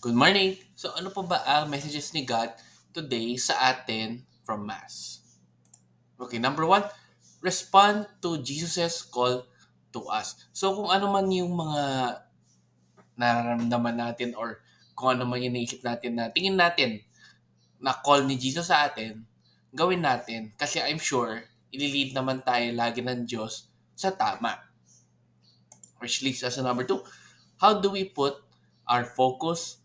Good morning! So ano po ba ang messages ni God today sa atin from Mass? Okay, number one, respond to Jesus' call to us. So kung ano man yung mga nararamdaman natin or kung ano man yung naisip natin na tingin natin na call ni Jesus sa atin, gawin natin kasi I'm sure ililid naman tayo lagi ng Diyos sa tama. Which leads us to number two, how do we put our focus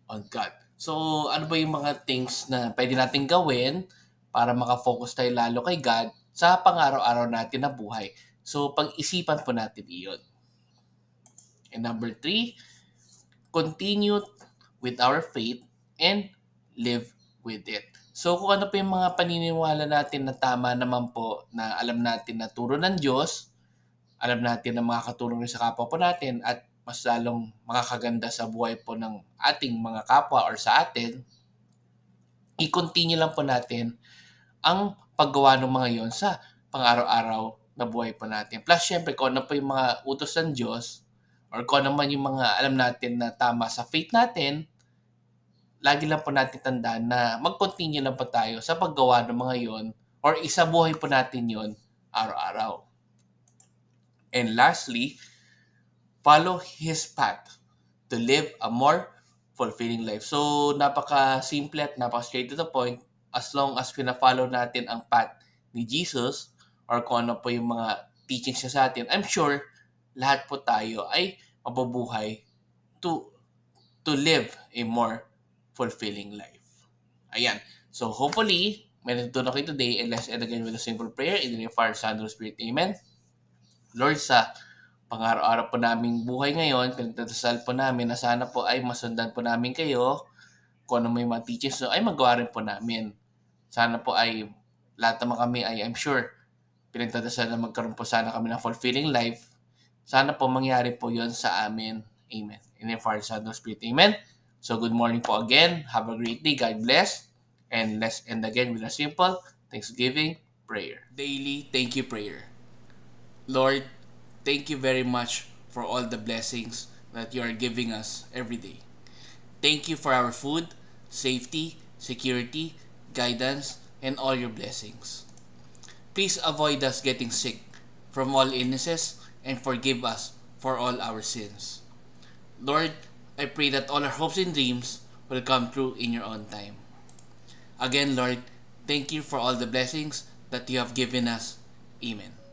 on God? So, ano ba yung mga things na pwede natin gawin para makafocus tayo lalo kay God sa pang-araw-araw natin na buhay? So, pag-isipan po natin iyon. And number three, continue with our faith and live with it. So, kung ano pa yung mga paniniwala natin na tama naman po na alam natin na turo ng Diyos, alam natin na makakatulong rin sa kapwa po natin at mas lalong makakaganda sa buhay po ng ating mga kapwa or sa atin, i-continue lang po natin ang paggawa ng mga yon sa pang-araw-araw na buhay po natin. Plus, syempre, kung ano po yung mga utos ng Diyos or kung ano man yung mga alam natin na tama sa faith natin, lagi lang po natin tandaan na mag-continue lang po tayo sa paggawa ng mga yon or isabuhay po natin yon araw-araw. And lastly, follow His path to live a more fulfilling life. So, napaka-simple at napaka-straight to the point. As long as pina-follow natin ang path ni Jesus or kung ano po yung mga teachings niya sa atin, I'm sure lahat po tayo ay mabubuhay to live a more fulfilling life. Ayan. So, hopefully, may natutunan kayo today, and let's end again with a simple prayer in the name of Father, Son, and Spirit. Amen. Lord, sa pang-araw-araw po naming buhay ngayon, pinagdadasal po namin na sana po ay masundan po namin kayo. Kung ano may mga teachings ay magawa rin po namin. Sana po ay lahat naman kami ay I'm sure pinagdadasal na magkaroon po sana kami ng fulfilling life. Sana po mangyari po yon sa amin. Amen. In the Father, Son, and Spirit. Amen. So good morning po again. Have a great day. God bless. And let's end again with a simple Thanksgiving prayer. Daily thank you prayer. Lord, thank you very much for all the blessings that you are giving us every day. Thank you for our food, safety, security, guidance, and all your blessings. Please avoid us getting sick from all illnesses and forgive us for all our sins. Lord, I pray that all our hopes and dreams will come true in your own time. Again, Lord, thank you for all the blessings that you have given us. Amen.